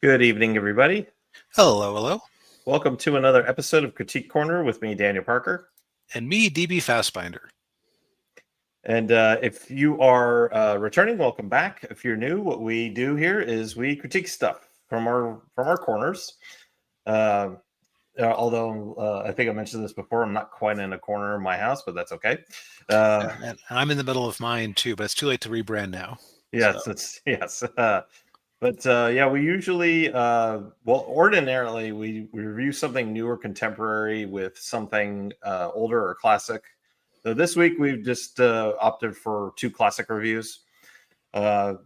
Good evening, everybody. Hello, hello. Welcome to another episode of Critique Corner with me, Daniel Parker. And me, DB Fastbinder. And if you are returning, welcome back. If you're new, what we do here is we critique stuff from our corners. Although I think I mentioned this before, I'm not quite in a corner of my house, but that's okay. And I'm in the middle of mine too, but it's too late to rebrand now. Yes, So. yes. But yeah, we usually, ordinarily we review something new or contemporary with something older or classic. So this week we've just opted for two classic reviews: a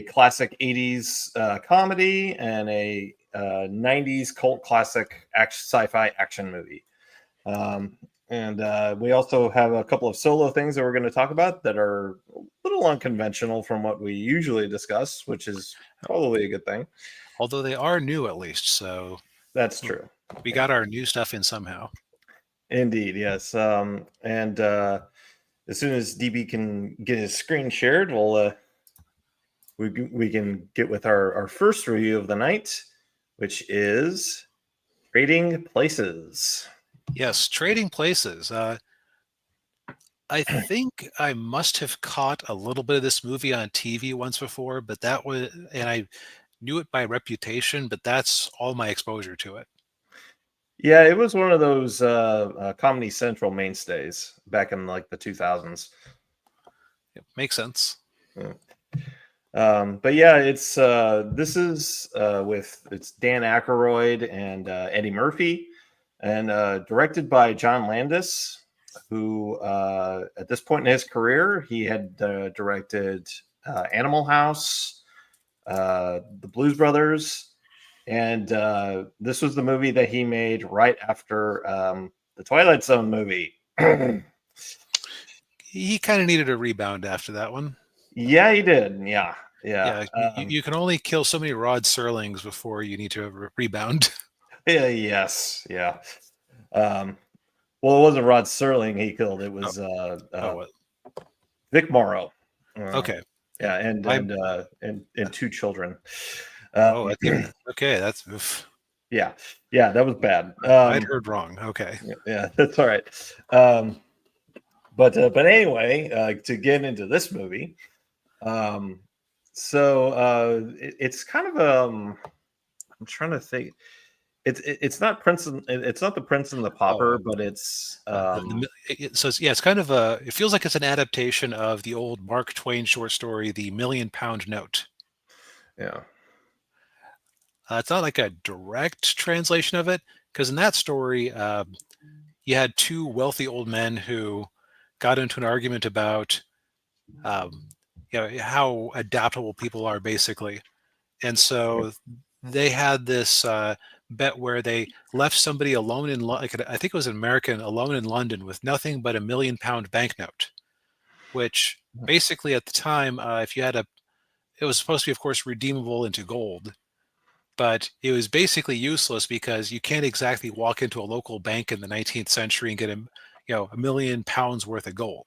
classic '80s comedy and a '90s cult classic sci-fi action movie. And we also have a couple of solo things that we're going to talk about that are a little unconventional from what we usually discuss, which is probably a good thing. Although they are new at least, so That's true. we got our new stuff in somehow. Indeed, yes. And as soon as DB can get his screen shared, we can get with our first review of the night, which is Trading Places. Yes, Trading Places. I think I must have caught a little bit of this movie on TV once before, but and I knew it by reputation, but that's all my exposure to it. Yeah, it was one of those Comedy Central mainstays back in like the 2000s. It makes sense. Yeah. But yeah, it's it's Dan Aykroyd and Eddie Murphy, and directed by John Landis, who at this point in his career he had directed Animal House, The Blues Brothers, and this was the movie that he made right after the Twilight Zone movie. He kind of needed a rebound after that one. Yeah, he did. Yeah. You can only kill so many Rod Serlings before you need to rebound. Yeah. Yes. Yeah. Well, it wasn't Rod Serling he killed. It was Vic Morrow. Okay. Yeah, and two children. I think okay. That's oof. Yeah, that was bad. I'd heard wrong. Okay. Yeah, that's all right. But anyway, to get into this movie, it's kind of I'm trying to think. It's not Prince. It's not the Prince and the Pauper, but it's it's kind of it feels like it's an adaptation of the old Mark Twain short story, The £1,000,000 Note. Yeah. It's not like a direct translation of it, because in that story, you had two wealthy old men who got into an argument about how adaptable people are, basically. And so they had this bet where they left somebody alone in, I think it was an American, alone in London with nothing but £1,000,000 banknote, which basically at the time, if you had it was supposed to be, of course, redeemable into gold, but it was basically useless because you can't exactly walk into a local bank in the 19th century and get £1,000,000 worth of gold.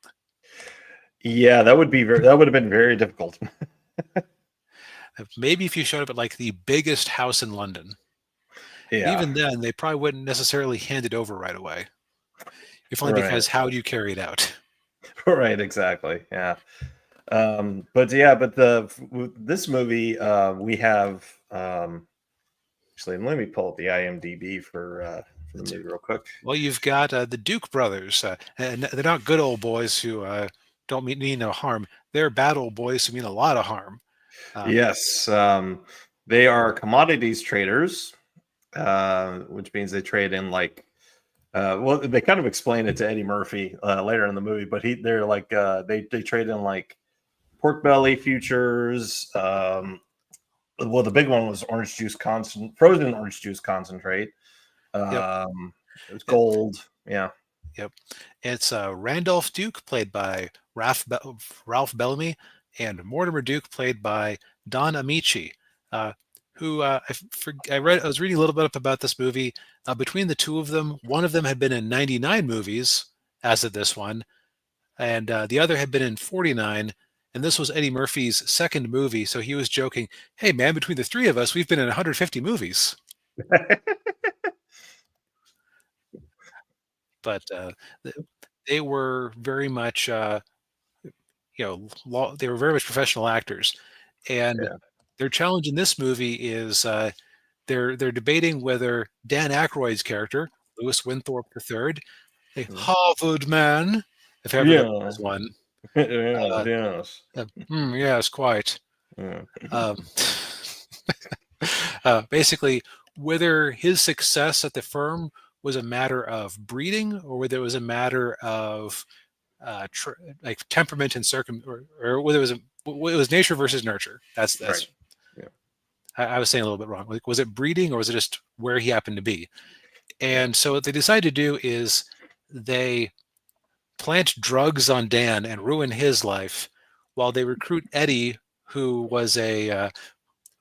Yeah, that would have been very difficult. Maybe if you showed up at like the biggest house in London. Yeah. Even then, they probably wouldn't necessarily hand it over right away. If only because how do you carry it out? Right, exactly. Yeah. But this movie we have actually let me pull up the IMDb for the movie real quick. Well, you've got the Duke brothers, and they're not good old boys who don't mean no harm. They're bad old boys who mean a lot of harm. Yes, they are commodities traders, which means they trade in like. Well, they kind of explain it to Eddie Murphy later in the movie, but they're like they trade in like pork belly futures. Well, the big one was frozen orange juice concentrate. It was gold. Yeah. Yep. It's Randolph Duke, played by Ralph Bellamy, and Mortimer Duke, played by Don Amici, who I was reading a little bit about this movie. Between the two of them, one of them had been in 99 movies as of this one, and the other had been in 49. And this was Eddie Murphy's second movie, so he was joking, "Hey man, between the three of us, we've been in 150 movies." But they were very much, they were very much professional actors, and Yeah. their challenge in this movie is they're debating whether Dan Aykroyd's character, Louis Winthorpe III, a Mhm. Harvard man, if ever there Yeah. was one. Yes. Uh, Yes. yes, quite. Yeah. Um, basically, whether his success at the firm was a matter of breeding or whether it was a matter of like temperament and or whether it was nature versus nurture. Right. That's Yeah. I was saying a little bit wrong. Like, was it breeding or was it just where he happened to be? Yeah. And so what they decide to do is they plant drugs on Dan and ruin his life, while they recruit Eddie, who was a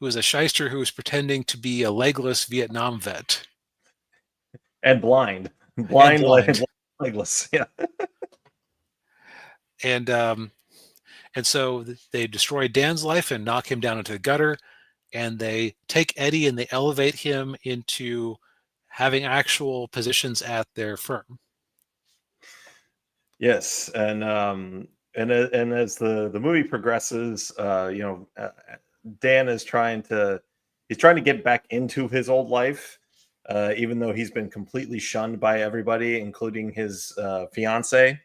shyster who was pretending to be a legless Vietnam vet And blind, and blind, blind. legless. Yeah. And so they destroy Dan's life and knock him down into the gutter, and they take Eddie and they elevate him into having actual positions at their firm. Yes, and as the movie progresses, Dan is trying to get back into his old life, even though he's been completely shunned by everybody, including his fiance.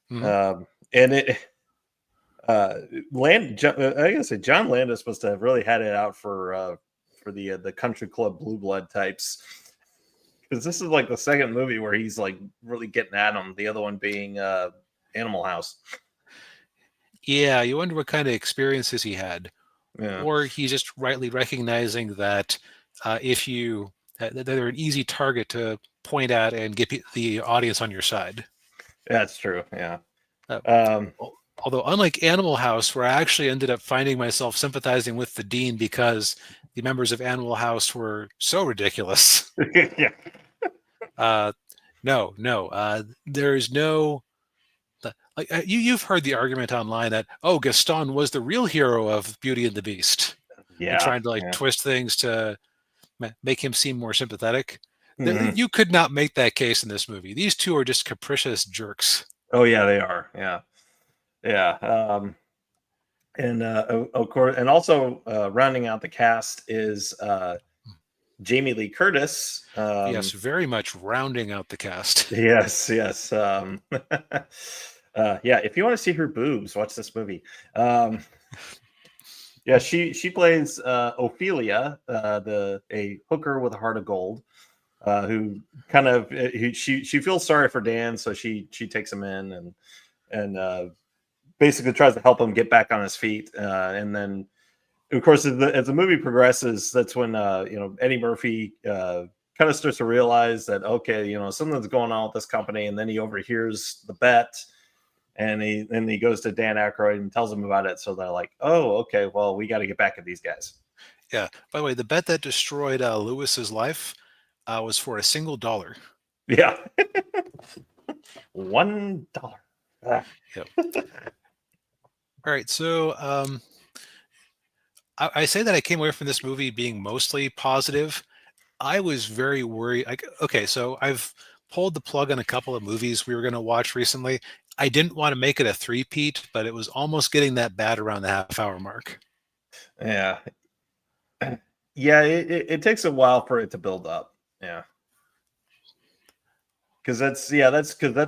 Mhm. And it I gotta say, John Landis must have really had it out for the country club blue blood types, because this is like the second movie where he's like really getting at them. The other one being Animal House. Yeah, you wonder what kind of experiences he had, Yeah, or he's just rightly recognizing that if you that they're an easy target to point at and get the audience on your side. that's true. Yeah. Uh, Um, Although, unlike Animal House, where I actually ended up finding myself sympathizing with the dean because the members of Animal House were so ridiculous. yeah. Uh, no, there's no like you've heard the argument online that, oh, Gaston was the real hero of Beauty and the Beast, and Yeah. trying to like Yeah. twist things to make him seem more sympathetic. Mhm. You could not make that case in this movie. These two are just capricious jerks. Oh yeah, they are. Yeah. Yeah. And of course, and also rounding out the cast is Jamie Lee Curtis. Yes, very much rounding out the cast. Yes, yes. Yeah, if you want to see her boobs, watch this movie. Yeah, she plays Ophelia, the a hooker with a heart of gold, who kind of she feels sorry for Dan, so she takes him in and basically tries to help him get back on his feet, and then of course as the movie progresses, that's when Eddie Murphy kind of starts to realize that, okay, something's going on with this company, and then he overhears the bet, and he goes to Dan Aykroyd and tells him about it. So they're like, oh, okay, well, we got to get back at these guys. Yeah. By the way, the bet that destroyed Lewis's life was for a single dollar. Yeah. $1. Ah. Yep. All right. So I say that I came away from this movie being mostly positive. I was very worried. Like, okay, so I've pulled the plug on a couple of movies we were going to watch recently. I didn't want to make it a three-peat, but it was almost getting that bad around the half-hour mark. Yeah. Yeah, it takes a while for it to build up. Yeah. Because that's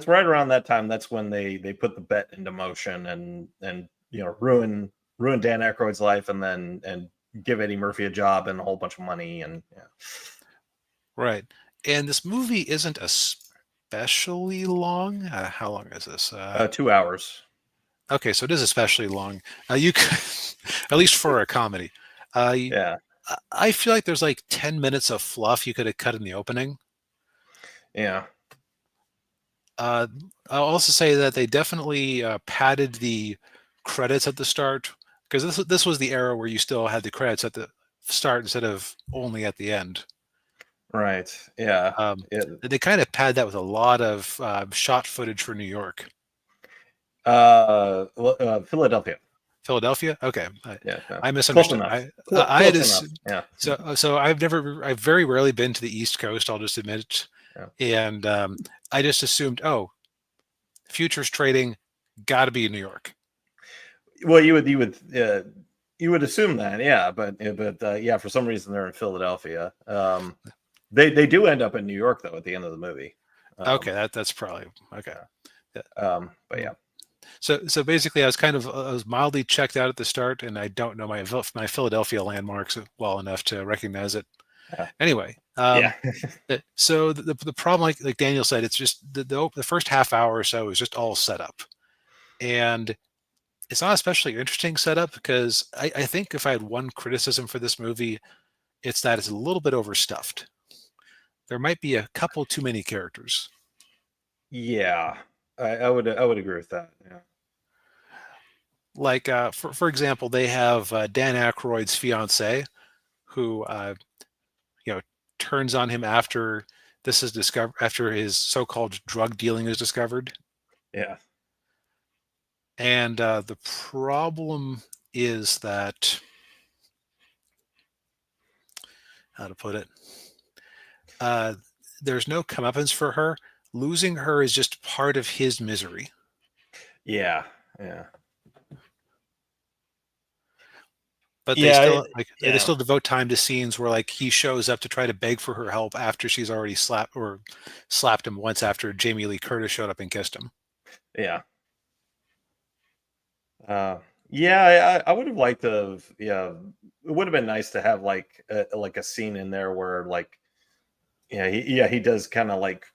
right around that time. That's when they put the bet into motion and ruin Dan Aykroyd's life, and give Eddie Murphy a job and a whole bunch of money, and yeah. Right. And this movie isn't especially long. How long is this? 2 hours. Okay, so it is especially long. You could, at least for a comedy. Yeah, I feel like there's like 10 minutes of fluff you could have cut in the opening. yeah, Uh, I'll also say that they definitely padded the credits at the start, because this was the era where you still had the credits at the start instead of only at the end. right. Yeah, Um, yeah. they kind of pad that with a lot of shot footage for New York. Philadelphia. Philadelphia. Okay, Yeah, no. I Close misunderstood. enough. I had Close enough. Yeah, I've very rarely been to the East Coast. I'll just admit it, yeah. and I just assumed, oh, futures trading, got to be in New York. Well, you would assume that, yeah, but yeah, for some reason they're in Philadelphia. They do end up in New York though at the end of the movie. Okay, that's probably okay. Yeah. But yeah, So basically, I was mildly checked out at the start, and I don't know my Philadelphia landmarks well enough to recognize it. yeah, Anyway, yeah, so the problem, like Daniel said, it's just the first half hour or so is just all set up, and it's not especially interesting setup because I think if I had one criticism for this movie, it's that it's a little bit overstuffed. There might be a couple too many characters. yeah. I would agree with that. Yeah, Like for example, they have Dan Aykroyd's fiance, who you know turns on him after this is discovered, after his so-called drug dealing is discovered. yeah, And the problem is that, how to put it, uh, there's no comeuppance for her. Losing her is just part of his misery. yeah, yeah, But they yeah, still they yeah, still devote time to scenes where like he shows up to try to beg for her help after she's already slapped him once after Jamie Lee Curtis showed up and kissed him. yeah. Uh, yeah, I would have liked to. Yeah, it would have been nice to have like a scene in there where like he does kind of like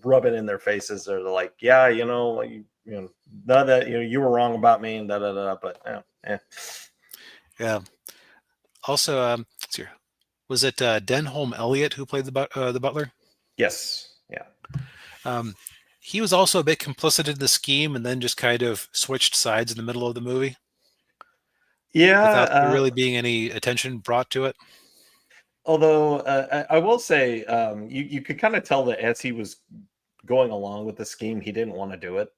rub it in their faces, or they're like, yeah, like, none of that, you were wrong about me and da da da. But Yeah. Also, let's see here. Was it Denholm Elliott who played the butler? yes, yeah, Um, he was also a bit complicit in the scheme, and then just kind of switched sides in the middle of the movie without there yeah. really being any attention brought to it. Although I will say, you could kind of tell that as he was going along with the scheme, he didn't want to do it.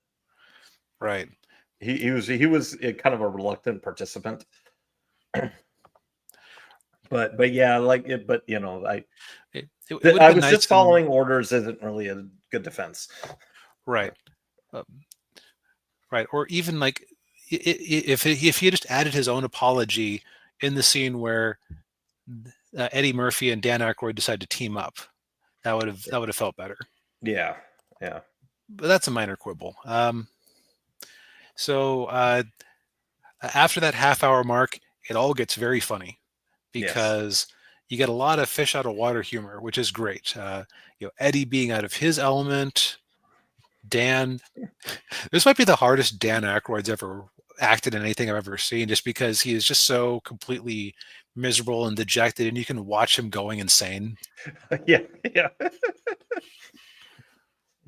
Right. He was kind of a reluctant participant. But yeah, like it. But It would have I been was nice. just following orders isn't really a good defense. Right. Um, right. Or even like if he just added his own apology in the scene where Eddie Murphy and Dan Aykroyd decide to team up, that would have felt better. Yeah, yeah, But that's a minor quibble. So after that half hour mark, it all gets very funny yes, because you get a lot of fish out of water humor, which is great. Eddie being out of his element, Dan. This might be the hardest Dan Aykroyd's ever acted in anything I've ever seen, just because he is just so completely miserable and dejected, and you can watch him going insane. yeah, yeah.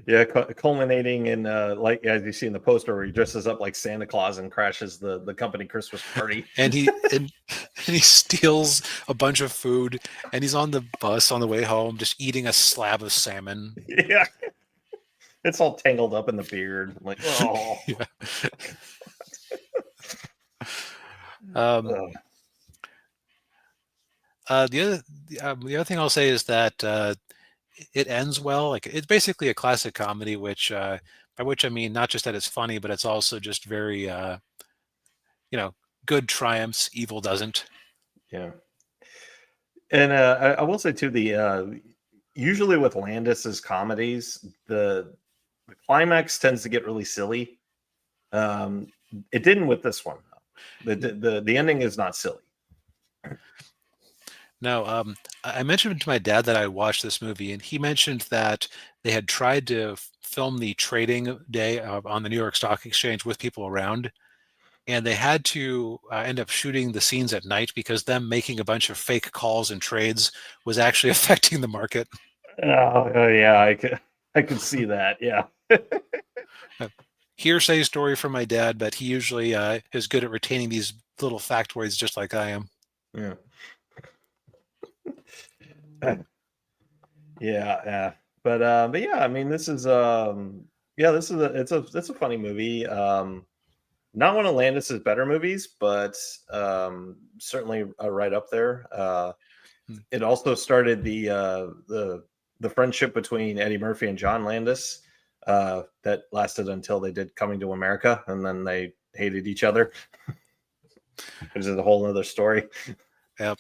Yeah, culminating in like as you see in the poster where he dresses up like Santa Claus and crashes the company Christmas party. And and he steals a bunch of food, and he's on the bus on the way home, just eating a slab of salmon. Yeah, it's all tangled up in the beard. I'm like, oh, Yeah. Um, ugh. the other thing I'll say is that it ends well. Like it's basically a classic comedy, which by which I mean not just that it's funny, but it's also just very you know good triumphs, evil doesn't. Yeah. And I will say too, the usually with Landis's comedies, the climax tends to get really silly. Um, it didn't with this one. The ending is not silly. Now, I mentioned to my dad that I watched this movie, and he mentioned that they had tried to film the trading day on the New York Stock Exchange with people around, and they had to end up shooting the scenes at night because them making a bunch of fake calls and trades was actually affecting the market. Oh yeah, I could see that. Yeah. Uh, Hearsay story from my dad, but he usually is good at retaining these little factoids just like I am. Yeah. Yeah. But yeah, I mean, this is yeah, it's a funny movie. not one of Landis's better movies, but certainly right up there. It also started the friendship between Eddie Murphy and John Landis that lasted until they did Coming to America, and then they hated each other, which is a whole other story. Yep.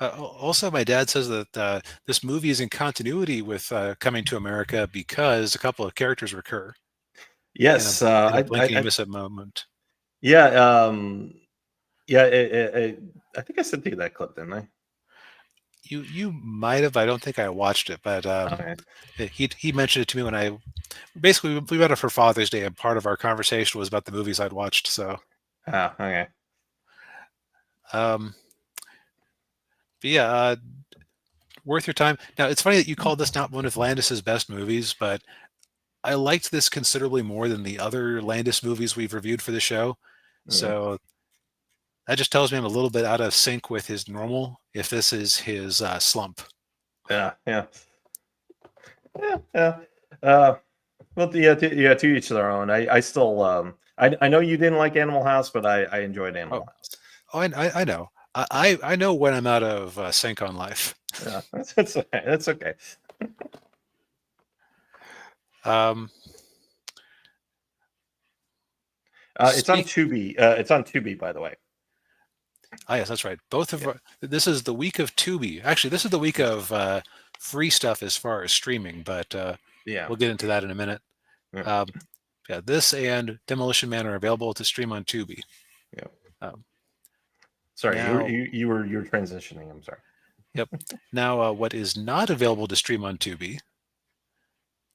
Also, my dad says that this movie is in continuity with Coming to America because a couple of characters recur Yes, in a blink and you miss it moment. yeah, yeah. I think I sent you that clip, didn't I? You might have. I don't think I watched it, but Okay. he mentioned it to me when I basically we met up for Father's Day, and part of our conversation was about the movies I'd watched. So, Okay. but yeah, worth your time. Now, it's funny that you called this not one of Landis's best movies, but I liked this considerably more than the other Landis movies we've reviewed for the show. So that just tells me I'm a little bit out of sync with his normal, if this is his slump. Yeah. Well, to each their own. I still, I know you didn't like Animal House, but I enjoyed Animal House. Oh, I know. I know when I'm out of sync on life. Yeah, that's okay. That's okay. It's on Tubi. It's on Tubi, by the way. Oh, yes, that's right. Both of this is the week of Tubi. Actually, this is the week of free stuff as far as streaming, but yeah, we'll get into that in a minute. Yeah. This and Demolition Man are available to stream on Tubi. Yeah. Sorry, now, you were transitioning. I'm sorry. Yep. Now, what is not available to stream on Tubi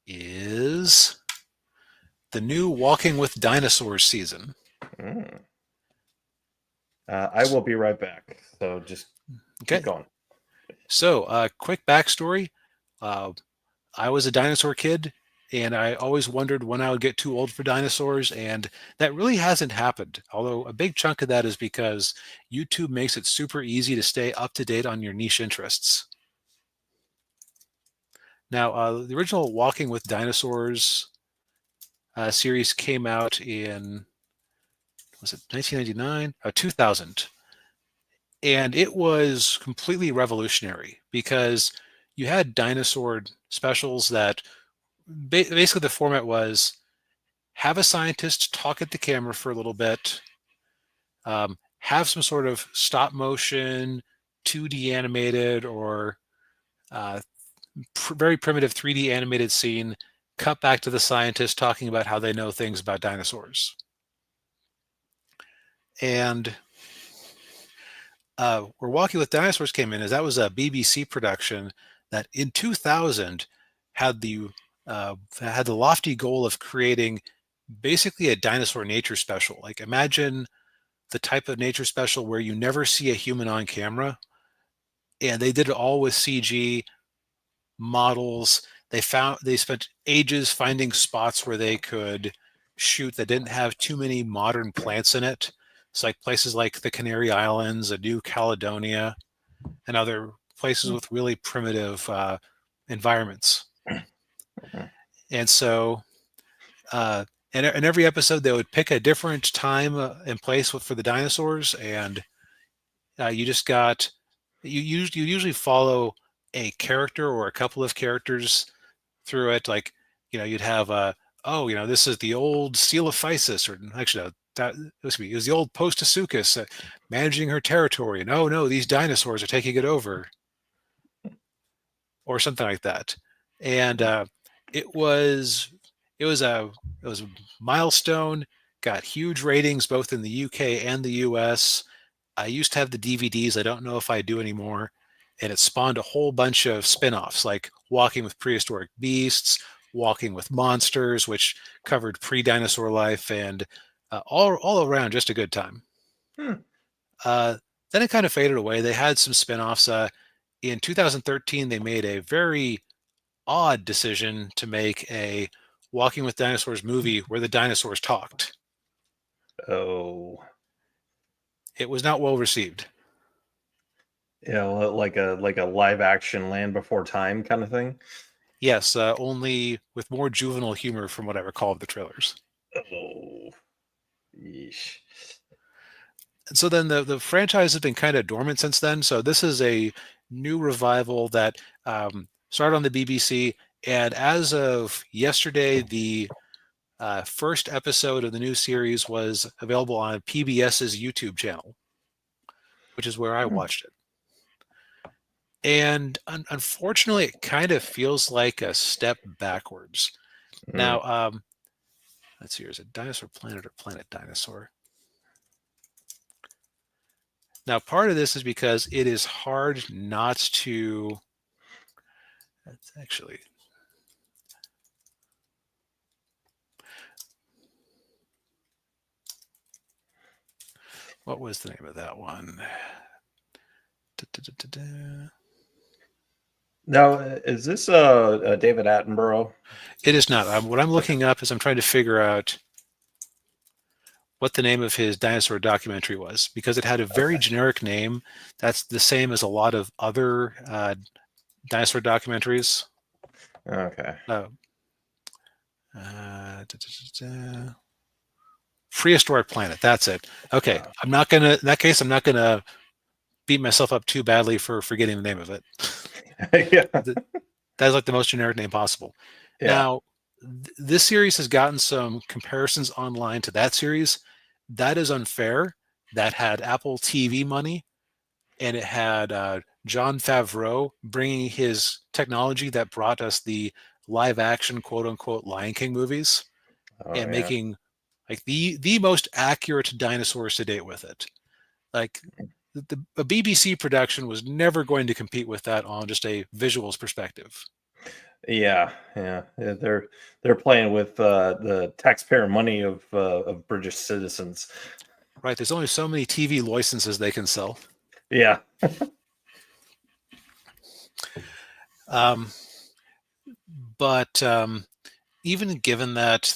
is the new Walking with Dinosaurs season. I will be right back. So just keep going. So, quick backstory. I was a dinosaur kid, and I always wondered when I would get too old for dinosaurs, and that really hasn't happened. Although a big chunk of that is because YouTube makes it super easy to stay up to date on your niche interests. Now, the original Walking with Dinosaurs series came out in, was it 1999? 2000. And it was completely revolutionary because you had dinosaur specials that basically the format was have a scientist talk at the camera for a little bit, have some sort of stop motion, 2D animated or very primitive 3D animated scene, cut back to the scientist talking about how they know things about dinosaurs. And where Walking with Dinosaurs came in is that was a BBC production that in 2000 had the lofty goal of creating basically a dinosaur nature special. Like imagine the type of nature special where you never see a human on camera, and they did it all with CG models. They spent ages finding spots where they could shoot that didn't have too many modern plants in it. It's like places like the Canary Islands, New Caledonia, and other places with really primitive environments. And so, in every episode, they would pick a different time and place for the dinosaurs, and you usually follow a character or a couple of characters through it. Like, you'd have this is the old Coelophysis, or actually, it was the old Postosuchus managing her territory, and oh no, these dinosaurs are taking it over, or something like that. And it was a milestone. Got huge ratings both in the UK and the US. I used to have the DVDs. I don't know if I do anymore. And it spawned a whole bunch of spin-offs like Walking with Prehistoric Beasts, Walking with Monsters, which covered pre-dinosaur life, and all around just a good time. Then it kind of faded away. They had some spin-offs. In 2013, they made a very odd decision to make a Walking with Dinosaurs movie where the dinosaurs talked. Oh. It was not well received. Yeah, like a live action Land Before Time kind of thing. Yes, only with more juvenile humor from what I recall of the trailers. Oh, Yeesh. So then the franchise has been kind of dormant since then. So this is a new revival that started on the BBC. And as of yesterday, the first episode of the new series was available on PBS's YouTube channel, which is where I watched it. And unfortunately, it kind of feels like a step backwards. Now, let's see, is it Dinosaur Planet or Planet Dinosaur? Now, part of this is because it is hard not to. That's actually. What was the name of that one? Now, is this David Attenborough? It is not. What I'm looking up is I'm trying to figure out what the name of his dinosaur documentary was, because it had a very generic name that's the same as a lot of other dinosaur documentaries. Okay. Prehistoric Planet. That's it. Okay. In that case, I'm not gonna beat myself up too badly for forgetting the name of it. Yeah. That's like the most generic name possible. Yeah. Now, this series has gotten some comparisons online to that series. That is unfair. That had Apple TV money, and it had Jon Favreau bringing his technology that brought us the live action, quote unquote, Lion King movies, and making like the most accurate dinosaurs to date with it. Like a BBC production was never going to compete with that on just a visuals perspective. Yeah. They're playing with the taxpayer money of British citizens. Right. There's only so many TV licenses they can sell. Yeah. But even given that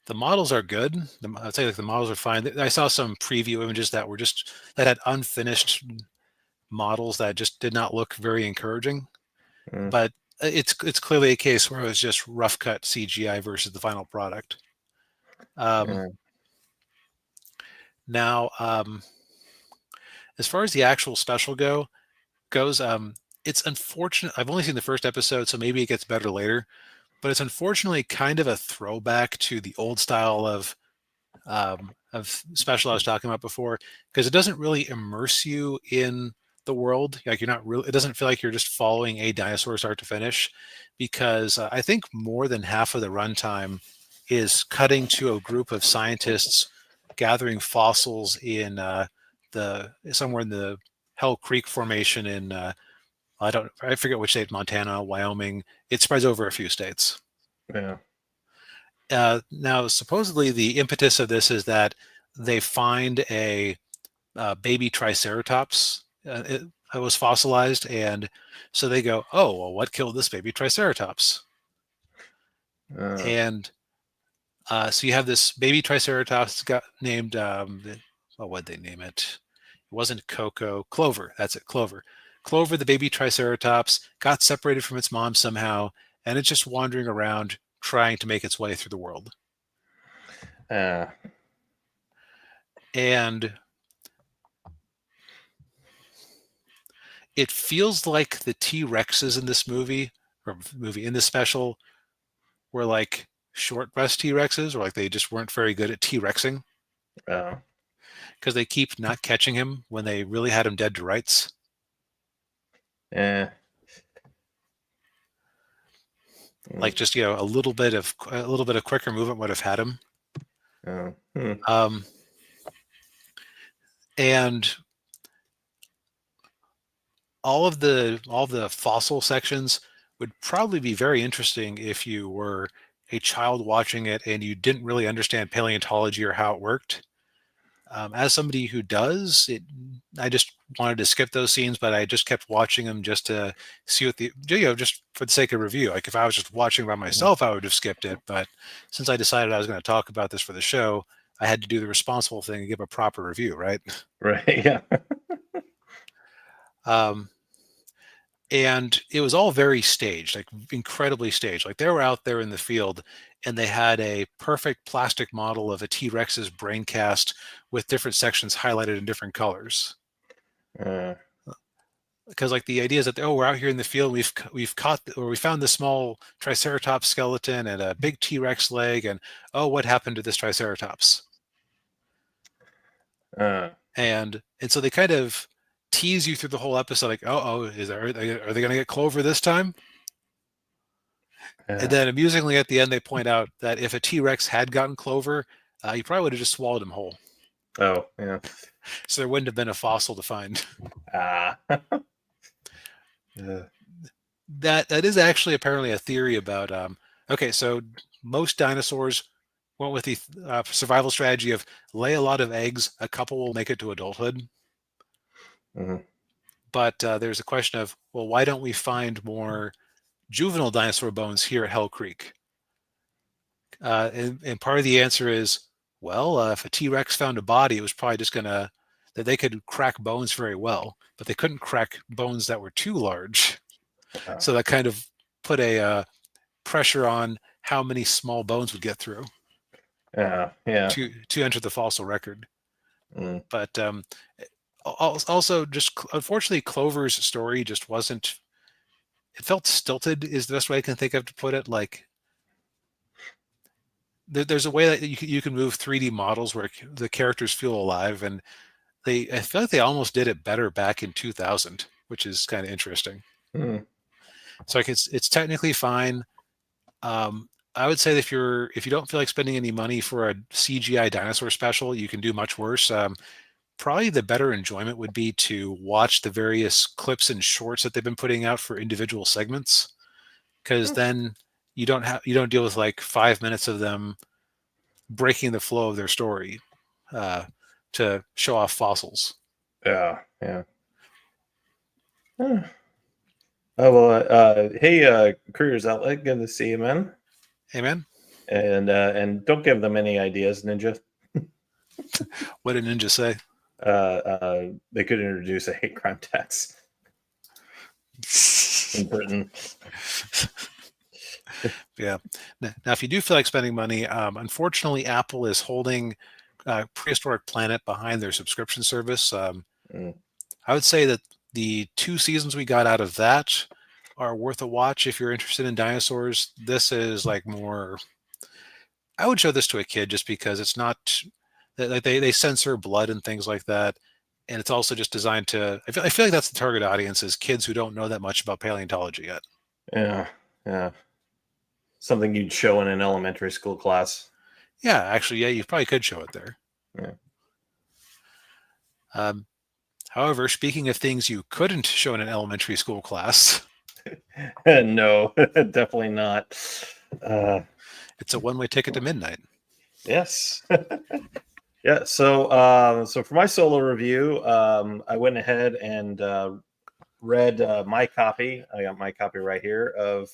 the models are good, I'd say like the models are fine. I saw some preview images that had unfinished models that just did not look very encouraging. But it's clearly a case where it was just rough cut CGI versus the final product. Now, as far as the actual special goes, it's unfortunate. I've only seen the first episode, so maybe it gets better later. But it's unfortunately kind of a throwback to the old style of special I was talking about before, because it doesn't really immerse you in the world. Like you're not really. It doesn't feel like you're just following a dinosaur start to finish, because I think more than half of the runtime is cutting to a group of scientists gathering fossils in somewhere in the Hell Creek Formation in I forget which state, Montana, Wyoming. It spreads over a few states. Yeah. Now, supposedly the impetus of this is that they find a baby Triceratops. It was fossilized, and so they go, "Oh, well, what killed this baby Triceratops?" And so you have this baby Triceratops got named. What'd they name it? It wasn't Coco. Clover. That's it. Clover. Clover, the baby Triceratops, got separated from its mom somehow, and it's just wandering around trying to make its way through the world. And it feels like the T-Rexes in this movie in this special were like short breast T-Rexes, or like they just weren't very good at T-Rexing. Because they keep not catching him when they really had him dead to rights. Like just a little bit of quicker movement would have had him. And all of the fossil sections would probably be very interesting if you were a child watching it and you didn't really understand paleontology or how it worked. As somebody who does, I just wanted to skip those scenes, but I just kept watching them just to see what just for the sake of review. Like if I was just watching by myself, I would have skipped it. But since I decided I was going to talk about this for the show, I had to do the responsible thing and give a proper review, right? Right. Yeah. And it was all very staged, like incredibly staged. Like they were out there in the field and they had a perfect plastic model of a T-Rex's brain cast with different sections highlighted in different colors. Uh, Because like the idea is that, oh, we're out here in the field, we've caught, or we found the small Triceratops skeleton and a big T-Rex leg, and oh, what happened to this Triceratops? uh, And so they kind of tease you through the whole episode, like, are they going to get Clover this time? And then amusingly at the end, they point out that if a T-Rex had gotten Clover, he probably would have just swallowed him whole. oh, yeah. So there wouldn't have been a fossil to find. Ah. That is actually apparently a theory about. Okay, so most dinosaurs went with the survival strategy of lay a lot of eggs. A couple will make it to adulthood. Mhm. But there's a question of, well, why don't we find more juvenile dinosaur bones here at Hell Creek? And part of the answer is, well, if a T-Rex found a body, it was probably just that they could crack bones very well, but they couldn't crack bones that were too large. So that kind of put a pressure on how many small bones would get through. Yeah. To enter the fossil record. Mm. But also, just unfortunately, Clover's story just wasn't. It felt stilted, is the best way I can think of to put it. Like there's a way that you can move 3D models where the characters feel alive, and I feel like they almost did it better back in 2000, which is kind of interesting. Mm. So like it's technically fine. I would say that if you don't feel like spending any money for a CGI dinosaur special, you can do much worse. Probably the better enjoyment would be to watch the various clips and shorts that they've been putting out for individual segments, because then you don't deal with like 5 minutes of them breaking the flow of their story to show off fossils. Yeah. Oh well. Hey, Courier's Outlet. Good to see you, man. Hey, man. And don't give them any ideas, Ninja. What did Ninja say? They could introduce a hate crime tax in Britain. Yeah. Now, if you do feel like spending money, unfortunately, Apple is holding Prehistoric Planet behind their subscription service. I would say that the 2 seasons we got out of that are worth a watch if you're interested in dinosaurs. This is like more. I would show this to a kid just because it's not. Like they censor blood and things like that, and it's also just designed to. I feel like that's the target audience is kids who don't know that much about paleontology yet. Yeah. Something you'd show in an elementary school class. Yeah, actually, yeah, you probably could show it there. Yeah. However, speaking of things you couldn't show in an elementary school class, no, definitely not. it's a one-way ticket to midnight. Yes. Yeah. So for my solo review, I went ahead and read my copy. I got my copy right here of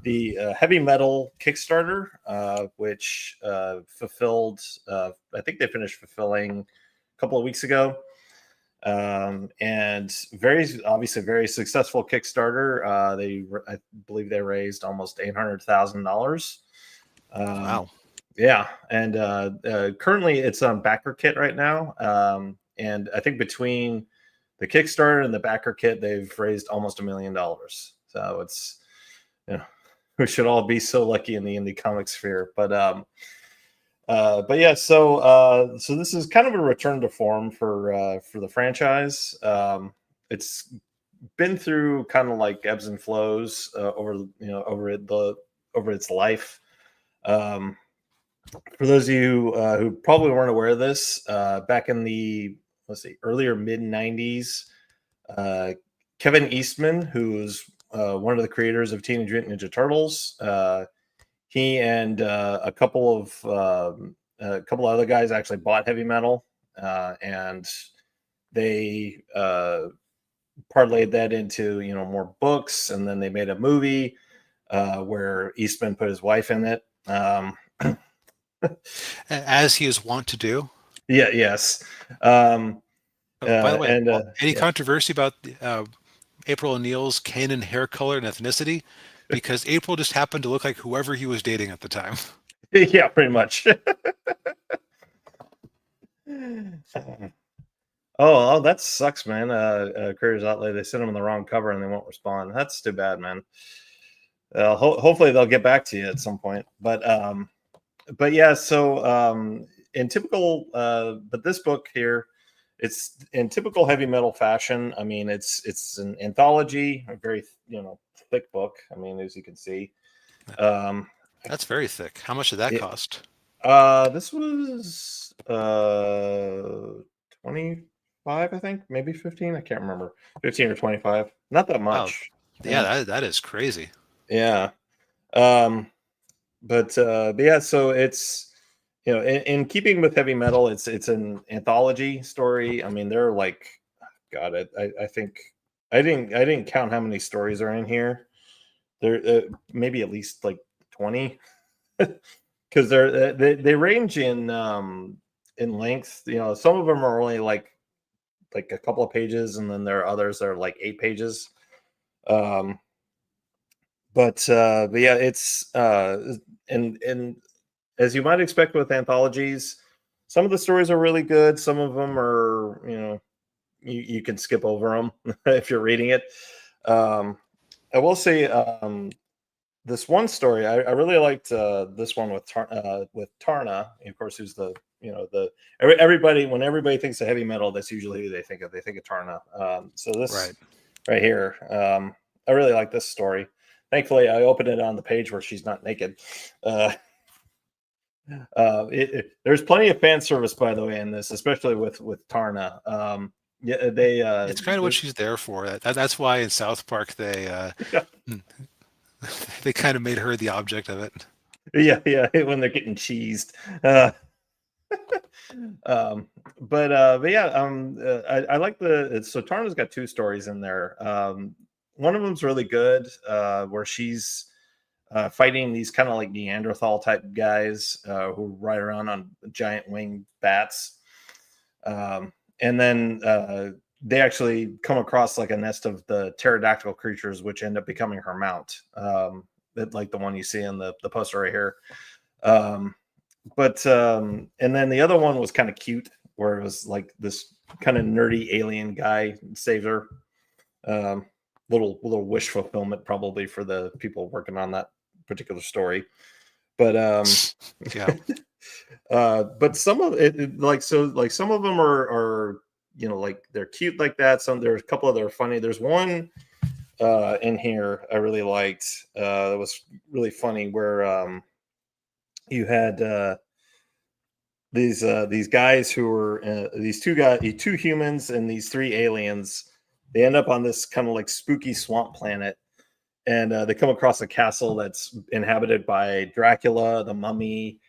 the Heavy Metal Kickstarter, which fulfilled. I think they finished fulfilling a couple of weeks ago. And obviously very successful Kickstarter. I believe they raised almost $800,000. Wow. Yeah, and currently it's on backer kit right now. And I think between the Kickstarter and the backer kit, they've raised almost $1 million. So it's, we should all be so lucky in the indie comic sphere. But yeah, so this is kind of a return to form for the franchise. It's been through kind of like ebbs and flows over its life. For those of you who probably weren't aware of this, back in the earlier mid '90s, Kevin Eastman, who's one of the creators of Teenage Mutant Ninja Turtles, he and a couple of other guys actually bought Heavy Metal, and they parlayed that into more books, and then they made a movie where Eastman put his wife in it. As he is wont to do. Yes. By the way, any controversy about April O'Neil's canon hair color and ethnicity because April just happened to look like whoever he was dating at the time. Yeah, pretty much. Oh, that sucks, man. Courier's Outlet, they sent him the wrong cover and they won't respond. That's too bad, man. Hopefully they'll get back to you at some point. But yeah, so in typical, but this book here, it's in typical heavy metal fashion. I mean, it's an anthology, a very thick book. I mean, as you can see, That's very thick. How much did that cost? this was 25, I think, maybe 15. I can't remember, 15 or 25. Not that much. Oh, yeah, that is crazy. Yeah. But yeah, so it's in keeping with heavy metal, it's an anthology story. I mean, they're like, God, I think I didn't count how many stories are in here. There maybe at least like 20, because they range in length. Some of them are only like a couple of pages, and then there are others that are like 8 pages. But yeah, it's and as you might expect with anthologies, some of the stories are really good. Some of them are, you can skip over them if you're reading it. I will say this one story I really liked. This one with Tarna, of course, who's the everybody, when everybody thinks of heavy metal, that's usually who they think of. They think of Tarna. So this right here, I really like this story. Thankfully, I opened it on the page where she's not naked. There's plenty of fan service, by the way, in this, especially with Tarna. Yeah, it's kind of what she's there for. That's why in South Park they they kind of made her the object of it. Yeah, when they're getting cheesed. But yeah, I like so Tarna's got 2 stories in there. One of them's really good, where she's fighting these kind of like Neanderthal type guys who ride around on giant winged bats. And then they actually come across like a nest of the pterodactyl creatures, which end up becoming her mount. Like the one you see in the poster right here. But and then the other one was kind of cute, where it was like this kind of nerdy alien guy saved her. Little wish fulfillment probably for the people working on that particular story. But yeah. But some of it, like some of them are like they're cute like that. There's a couple of that are funny. There's one in here I really liked. That was really funny, where you had these guys who were these 2 humans and these 3 aliens. They end up on this kind of like spooky swamp planet, and they come across a castle that's inhabited by Dracula, the Mummy,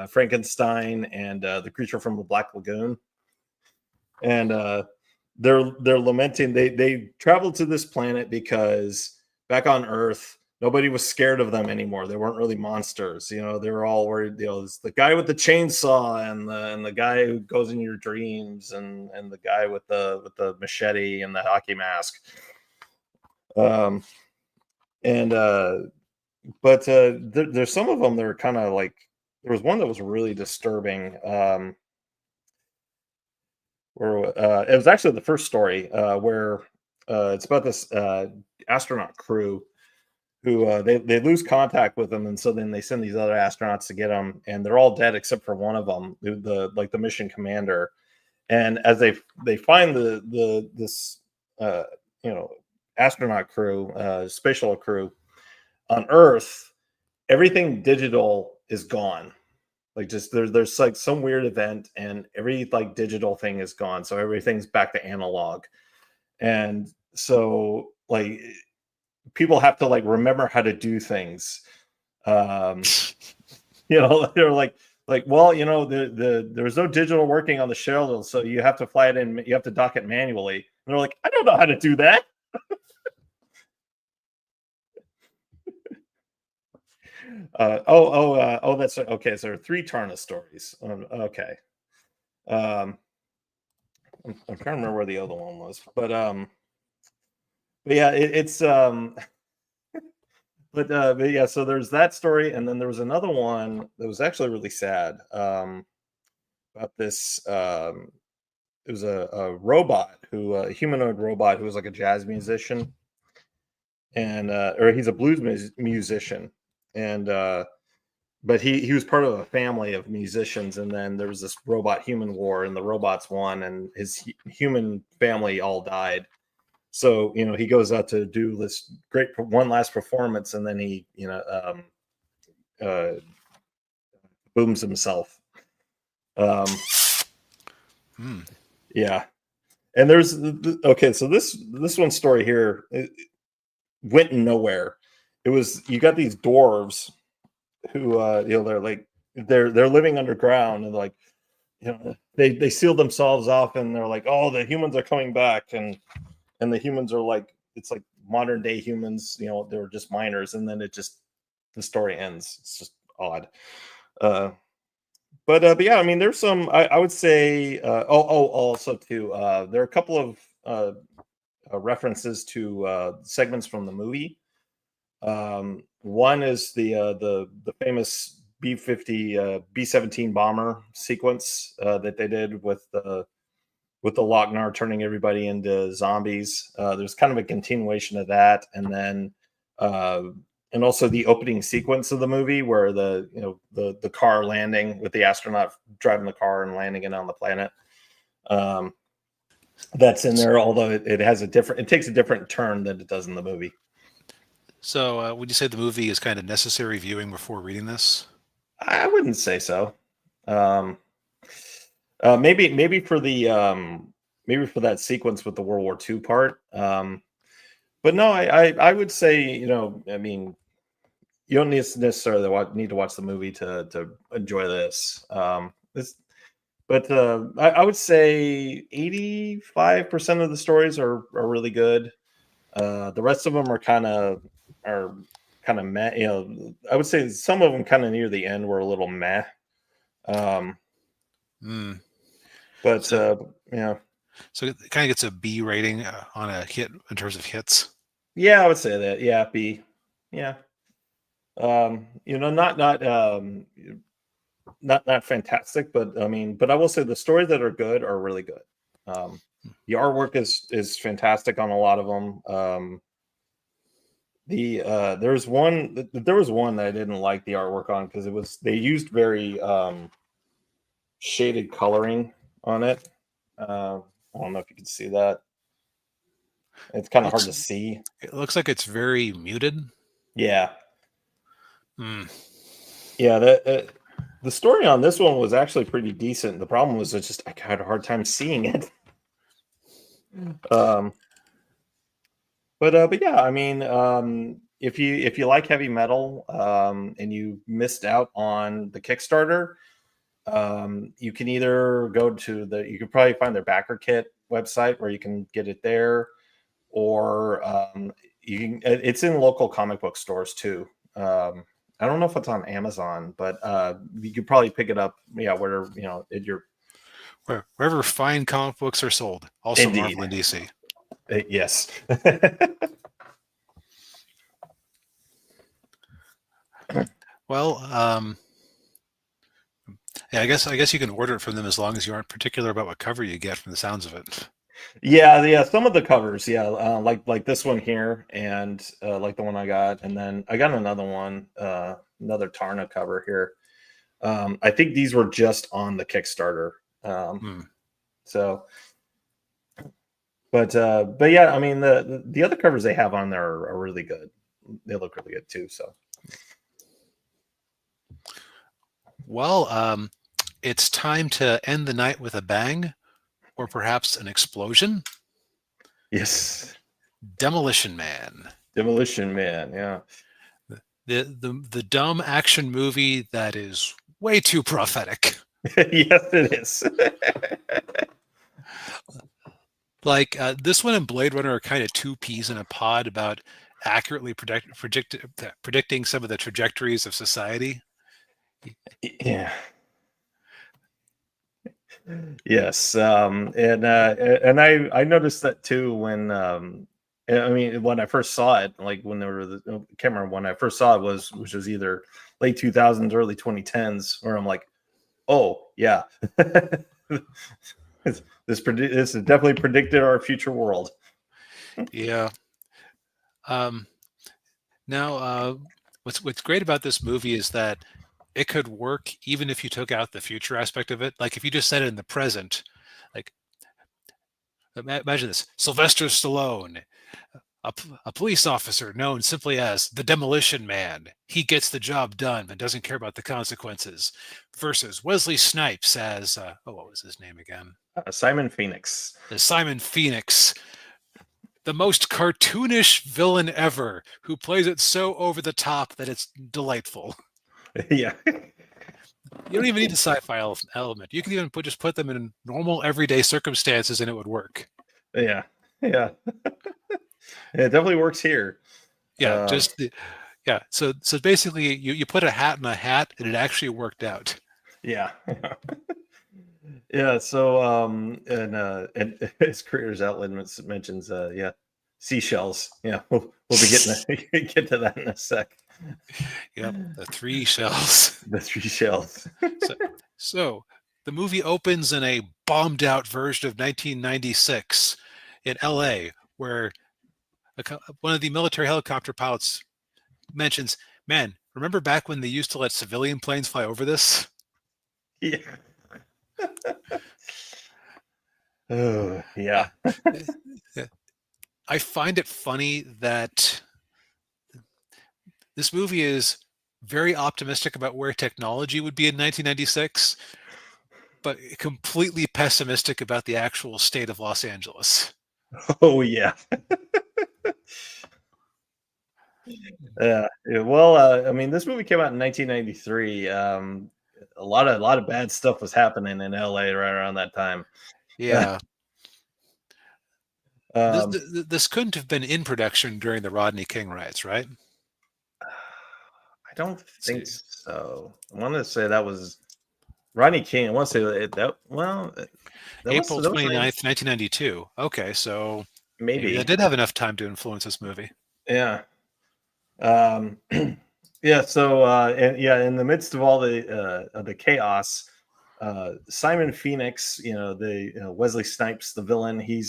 Frankenstein, and the creature from the Black Lagoon. And they're lamenting. They traveled to this planet because back on Earth, nobody was scared of them anymore. They weren't really monsters. They were all worried. It's the guy with the chainsaw and the guy who goes in your dreams and the guy with the machete and the hockey mask. But there's some of them that are kind of like, there was one that was really disturbing. Where it was actually the first story, where it's about this astronaut crew who they lose contact with them, and so then they send these other astronauts to get them, and they're all dead except for one of them, the mission commander. And as they find this astronaut crew, spatial crew on Earth, everything digital is gone. Like, just there's like some weird event and every like digital thing is gone, so everything's back to analog. And so like people have to like remember how to do things. They're like, well, there was no digital working on the shuttle, so you have to fly it in, you have to dock it manually. And they're like, I don't know how to do that. That's okay. So there are 3 Tarna stories. Okay. I'm trying to remember where the other one was, but but yeah, it's but yeah, so there's that story, and then there was another one that was actually really sad. About this. It was a robot a humanoid robot who was like a jazz musician, and or he's a musician, and but he was part of a family of musicians, and then there was this robot human war, and the robots won, and his human family all died. So he goes out to do this great one last performance, and then he uh, booms himself. Hmm. Yeah, and there's okay. So this one story here it went nowhere. It was you got these dwarves who they're like they're living underground, and like they seal themselves off, and they're like, oh, the humans are coming back, and the humans are like it's like modern day humans. They're just miners, and then the story ends. It's just odd. But yeah, I mean, there's some. I would say. Also too. There are a couple of references to segments from the movie. One is the famous B-50 B-17 bomber sequence that they did with the Lochnar turning everybody into zombies. There's kind of a continuation of that, uh, and also the opening sequence of the movie where the car landing with the astronaut driving the car and landing it on the planet. That's in there, although it takes a different turn than it does in the movie. So, would you say the movie is kind of necessary viewing before reading this? I wouldn't say so. Um, maybe for maybe for that sequence with the World War II part. But no, I would say I mean you don't necessarily need to watch the movie to enjoy this. But I would say 85% of the stories are really good. The rest of them are kind of meh. I would say some of them kind of near the end were a little meh. Mm. But So, yeah, so it kind of gets a B rating on a hit in terms of hits. yeah, I would say that. Yeah, B. Yeah. Not fantastic, but I mean, but I will say the stories that are good are really good. Um, the artwork is fantastic on a lot of them. There was one that I didn't like the artwork on because they used very shaded coloring on it. I don't know if you can see that. It's kind of hard Looks to see. it looks like it's very muted. Yeah, Mm. yeah. The story on this one was actually pretty decent. The problem was I had a hard time seeing it. Um, but yeah, I mean, if you like heavy metal and you missed out on the Kickstarter, you can either you can probably find their backer kit website where you can get it there, or it's in local comic book stores too. I don't know if it's on Amazon, but you could probably pick it up. Yeah, where at your Wherever fine comic books are sold, also Indeed. Marvel and DC. Yes. Well, yeah, I guess you can order it from them as long as you aren't particular about what cover you get from the sounds of it. Yeah. Some of the covers, yeah, like this one here, and like the one I got, and then I got another one, another Tarna cover here. I think these were just on the Kickstarter. Hmm. So, but yeah, I mean the other covers they have on there are really good. They look really good too. So, Well, it's time to end the night with a bang, or perhaps an explosion. yes, Demolition Man, Demolition Man. Yeah. the dumb action movie that is way too prophetic. Yes, it is. Like this one and Blade Runner are kind of two peas in a pod about accurately predicting some of the trajectories of society. Yeah. Yes. And I noticed that too when I mean, when I first saw it, like when there were the can't remember when I first saw it which was either late 2000s, early 2010s, where I'm like, oh yeah, this has definitely predicted our future world. Yeah. Now, what's great about this movie is that it could work even if you took out the future aspect of it. Like if you just set it in the present, like imagine this: Sylvester Stallone, a police officer known simply as the Demolition Man. He gets the job done but doesn't care about the consequences. Versus Wesley Snipes as what was his name again? Simon Phoenix. The Simon Phoenix, the most cartoonish villain ever, who plays it so over the top that it's delightful. Yeah. You don't even need a sci-fi element. You can even just put them in normal everyday circumstances and it would work. Yeah. Yeah. It definitely works here. Yeah, yeah. So basically, you put a hat in a hat, and it actually worked out. Yeah. Yeah. So and his career's outlet mentions yeah, seashells. Yeah, we'll be getting get to that in a sec. Yep, the 3 shells. The 3 shells. So the movie opens in a bombed out version of 1996 in LA, where one of the military helicopter pilots mentions, man, remember back when they used to let civilian planes fly over this? Yeah. Oh, yeah. I find it funny that this movie is very optimistic about where technology would be in 1996, but completely pessimistic about the actual state of Los Angeles. Oh, yeah. Yeah. Well, I mean, this movie came out in 1993. A lot of bad stuff was happening in LA right around that time. Yeah. Um, This couldn't have been in production during the Rodney King riots, right? I don't Let's think see. so. I want to say that was Ronnie King. I want to say April that was 29th, 1992. Okay, so maybe maybe. that did have enough time to influence this movie. Yeah. Um, yeah. So and yeah, in the midst of the chaos, Simon Phoenix, the Wesley Snipes, the villain, he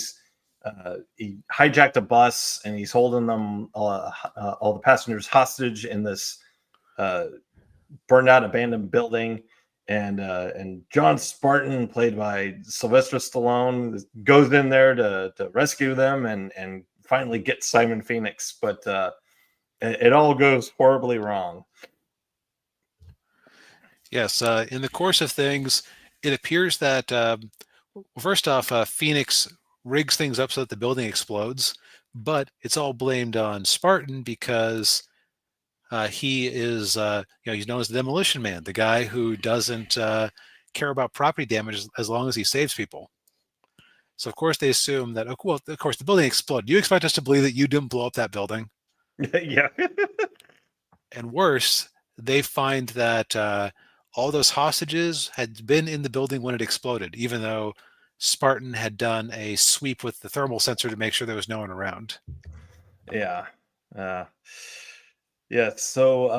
hijacked a bus and he's holding them all the passengers hostage in this uh, burned out abandoned building. And John Spartan, played by Sylvester Stallone, goes in there to rescue them and finally get Simon Phoenix, but it all goes horribly wrong. Yes, in the course of things, it appears that first off, Phoenix rigs things up so that the building explodes, but it's all blamed on Spartan because he is, he's known as the Demolition Man, the guy who doesn't care about property damage as long as he saves people. So of course they assume that, oh, well, of course the building exploded. You expect us to believe that you didn't blow up that building? Yeah. And worse, they find that all those hostages had been in the building when it exploded, even though Spartan had done a sweep with the thermal sensor to make sure there was no one around. Yeah. Uh, yeah. So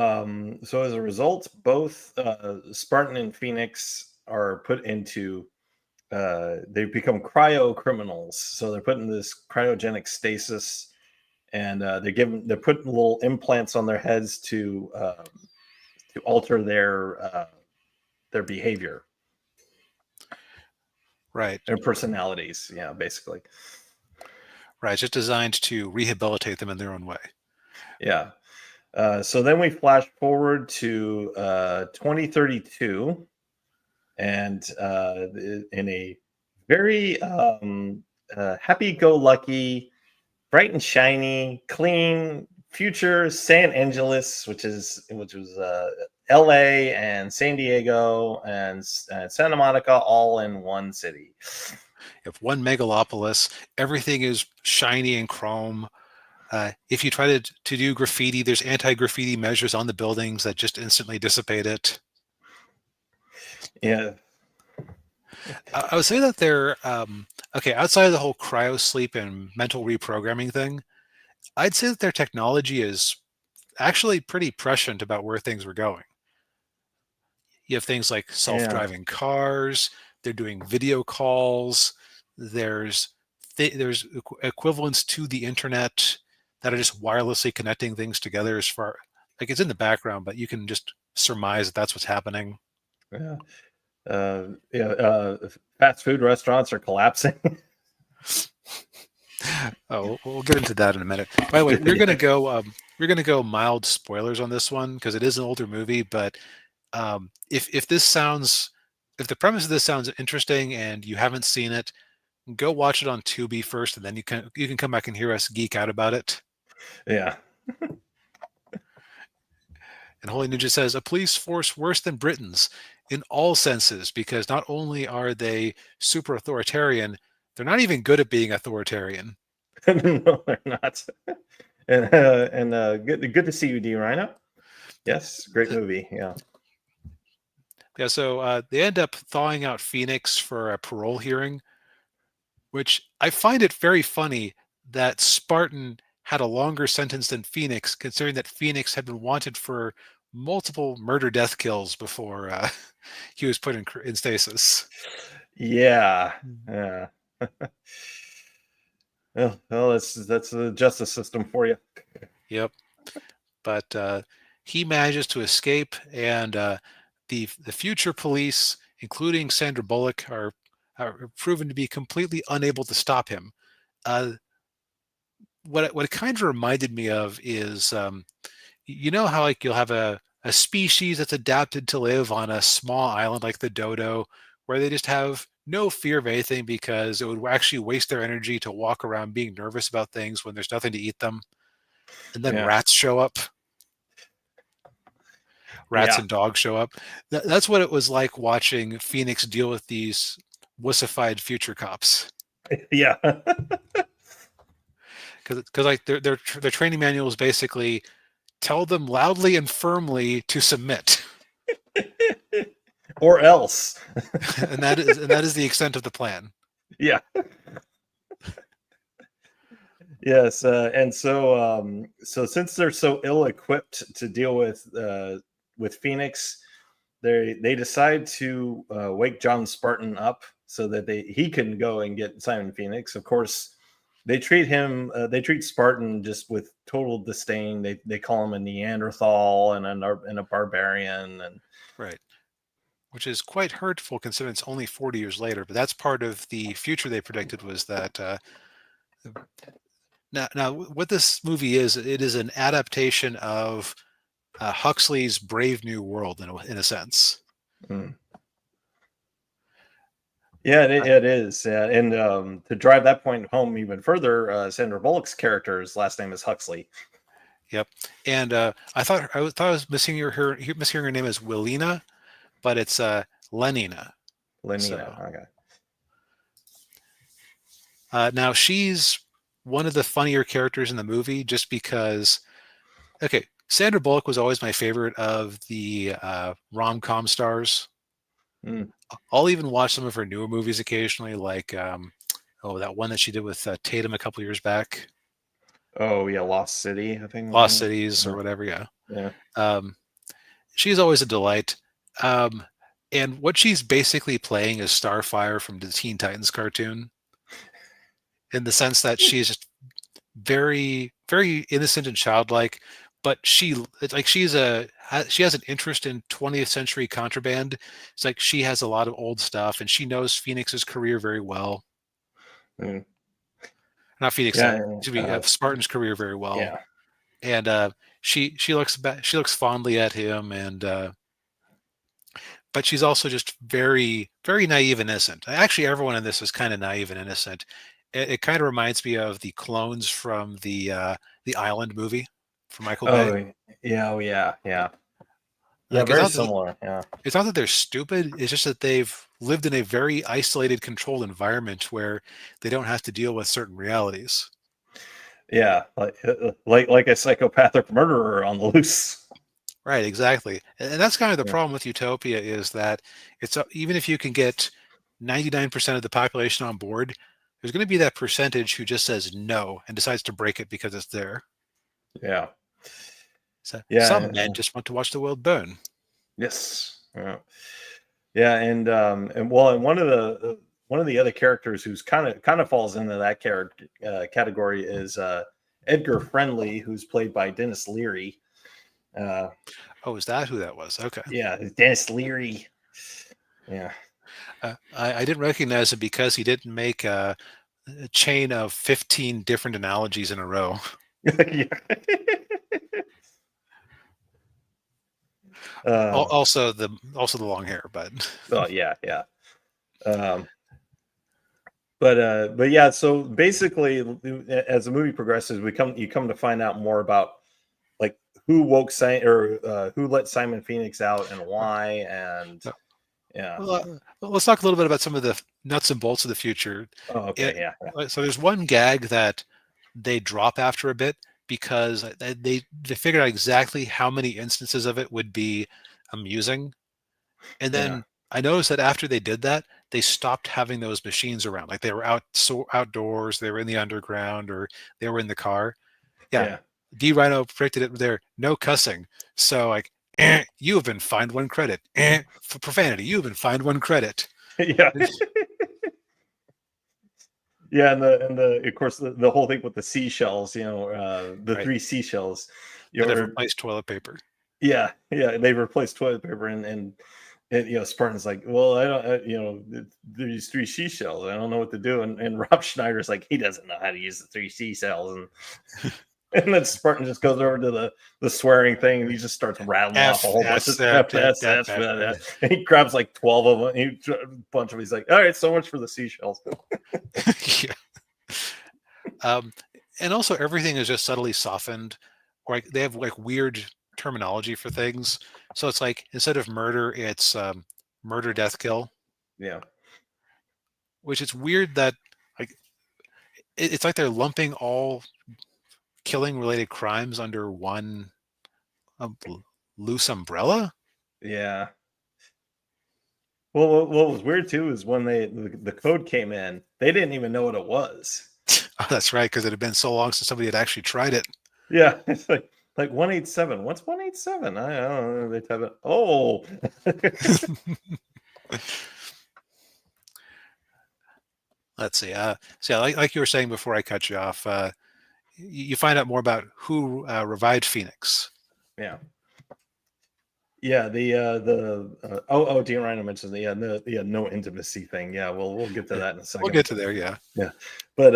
as a result, both Spartan and Phoenix are put into they become cryo criminals. So they're put in this cryogenic stasis, and they're putting little implants on their heads to alter their behavior, Right, their personalities. Yeah, basically. right. Just designed to rehabilitate them in their own way. Yeah. So then we flash forward to 2032, and in a very happy-go-lucky, bright and shiny, clean future San Angeles, which was L.A. and San Diego and Santa Monica all in one city. If one megalopolis, everything is shiny and chrome. If you try to do graffiti, there's anti-graffiti measures on the buildings that just instantly dissipate it. Yeah. I would say that they're okay outside of the whole cryo sleep and mental reprogramming thing. I'd say that their technology is actually pretty prescient about where things were going. You have things like Yeah. self-driving cars. They're doing video calls. There's there's equivalents to the internet that are just wirelessly connecting things together. As far like it's in the background, but you can just surmise that that's what's happening. Yeah. Yeah. Fast food restaurants are collapsing. Oh, we'll get into that in a minute. By the way, we're Yeah. gonna go we're gonna go mild spoilers on this one because it is an older movie. But if this sounds if the premise of this sounds interesting and you haven't seen it, go watch it on Tubi first, and then you can come back and hear us geek out about it. Yeah. And Holy Ninja says a police force worse than Britain's in all senses because not only are they super authoritarian, they're not even good at being authoritarian. No, they're not. And good to see you, D Rhino. Yes, great movie. Yeah. Yeah, so they end up thawing out Phoenix for a parole hearing, which I find it very funny that Spartan had a longer sentence than Phoenix, considering that Phoenix had been wanted for multiple murder death kills before he was put in stasis. Yeah. Yeah. Well, that's the justice system for you. Yep. But he manages to escape, and the future police, including Sandra Bullock, are proven to be completely unable to stop him. Uh, what it kind of reminded me of is you know how like you'll have a species that's adapted to live on a small island like the dodo, where they just have no fear of anything because it would actually waste their energy to walk around being nervous about things when there's nothing to eat them, and then Yeah. rats show up. Rats Yeah. and dogs show up. That's what it was like watching Phoenix deal with these wussified future cops. Yeah. Because like their training manual is basically tell them loudly and firmly to submit, Or else. and that is the extent of the plan. Yeah. Yes, and so since they're so ill-equipped to deal with Phoenix, they decide to wake John Spartan up so that he can go and get Simon Phoenix. Of course, they treat Spartan just with total disdain. They call him a Neanderthal and a barbarian, and Right. Which is quite hurtful considering it's only 40 years later. But that's part of the future they predicted was that. Now, what this movie is, it is an adaptation of Huxley's Brave New World in a sense. mm. Yeah, it is. Yeah. And to drive that point home even further, Sandra Bullock's character's last name is Huxley. Yep. And I was mishearing her name as Willina, but it's Lenina. Lenina. So Okay. now she's one of the funnier characters in the movie just because. Okay, Sandra Bullock was always my favorite of the rom-com stars. Mm. I'll even watch some of her newer movies occasionally, like that one that she did with Tatum a couple years back, Oh yeah, Lost City, I think. Lost Cities or whatever. Yeah, Yeah. she's always a delight. Um, and what she's basically playing is Starfire from the Teen Titans cartoon, in the sense that she's just very, very innocent and childlike, but she has an interest in 20th century contraband. It's like she has a lot of old stuff, and she knows Phoenix's career very well. Mm. Not Phoenix, Yeah. Spartan's career very well, Yeah. and she looks fondly at him, and but she's also just very, very naive and innocent. Actually, everyone in this is kind of naive and innocent. It kind of reminds me of the clones from the Island movie from Michael Bay. Oh yeah. Oh yeah. Yeah. Yeah. Like it's Very not that similar. Yeah. it's not that they're stupid. It's just that they've lived in a very isolated, controlled environment where they don't have to deal with certain realities. Yeah. Like a psychopathic murderer on the loose. Right, exactly. And that's kind of the Yeah. problem with Utopia is that it's even if you can get 99% of the population on board, there's going to be that percentage who just says no and decides to break it because it's there. Yeah. So Yeah. some men just want to watch the world burn. Yes. Yeah. Yeah. And well, and one of the other characters who's kind of falls into that character category is Edgar Friendly, who's played by Dennis Leary. Oh, is that who that was? Okay. Yeah, Dennis Leary. Yeah. I didn't recognize him because he didn't make a chain of 15 different analogies in a row. Yeah. Also the long hair, but oh yeah. But yeah, so basically, as the movie progresses, you come to find out more about like who woke who let Simon Phoenix out and why, and yeah. Well, let's talk a little bit about some of the nuts and bolts of the future. Oh, okay, yeah. So there's one gag that they drop after a bit because they figured out exactly how many instances of it would be amusing, and then I noticed that after they did that, they stopped having those machines around. Like they were outdoors, they were in the underground, or they were in the car. Yeah. D Rhino predicted it there, no cussing. So like, you have been fined 1 credit. For profanity, you have been fined 1 credit. Yeah. Yeah, and the of course the whole thing with the seashells, the right. 3 seashells. That have replaced toilet paper. Yeah, they replaced toilet paper, and Spartan's like, well, I don't, these 3 seashells, I don't know what to do, and Rob Schneider's like, he doesn't know how to use the 3 seashells, and then Spartan just goes over to the swearing thing, and he just starts rattling off a whole bunch of stuff. And he grabs like 12 of them, a bunch of them. He's like, all right, so much for the seashells. Yeah. And also everything is just subtly softened, or like they have like weird terminology for things. So it's like instead of murder, it's murder, death, kill. Yeah. Which it's weird that like it's like they're lumping all killing related crimes under one loose umbrella. Yeah. Well, what was weird too is when the code came in, they didn't even know what it was. Oh, that's right, because it had been so long since somebody had actually tried it. Yeah, it's like 187. What's 187? I don't know. They type it. Oh. Let's see. So like you were saying before I cut you off, you find out more about who revived Phoenix. Yeah. Yeah. Dean Rhino mentioned the no intimacy thing. Yeah. We'll get to that in a second. We'll get to there. Yeah. Yeah. But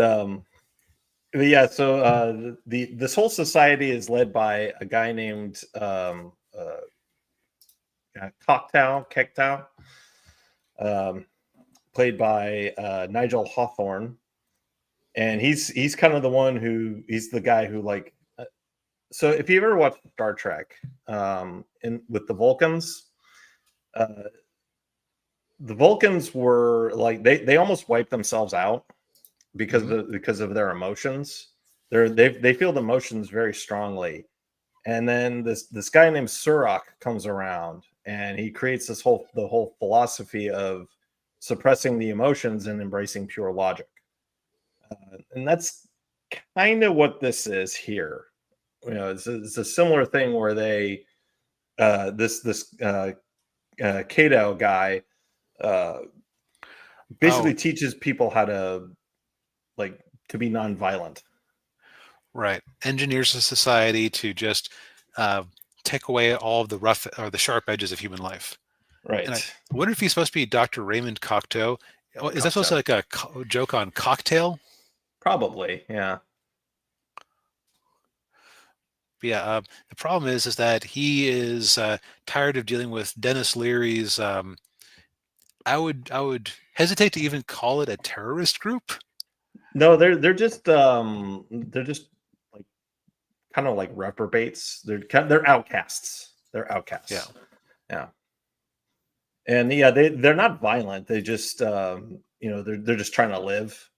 yeah. So this whole society is led by a guy named Kektow, played by Nigel Hawthorne, and he's kind of the one he's the guy who like. So if you ever watched Star Trek, with the Vulcans, the Vulcans were like they almost wiped themselves out because of their emotions. They feel the emotions very strongly, and then this guy named Surak comes around, and he creates the whole philosophy of suppressing the emotions and embracing pure logic, and that's kind of what this is here. It's a similar thing where they this Kato guy basically teaches people how to be nonviolent. Right. Engineers a society to just take away all of the rough or the sharp edges of human life. Right. And I wonder if he's supposed to be Dr. Raymond Cocteau. Is that supposed to be like a joke on cocktail? Probably, yeah. But yeah, the problem is that he is tired of dealing with Dennis Leary's. I would hesitate to even call it a terrorist group. No, they're just like kind of like reprobates. They're outcasts. They're outcasts. Yeah. And yeah, they're not violent. They just they're just trying to live.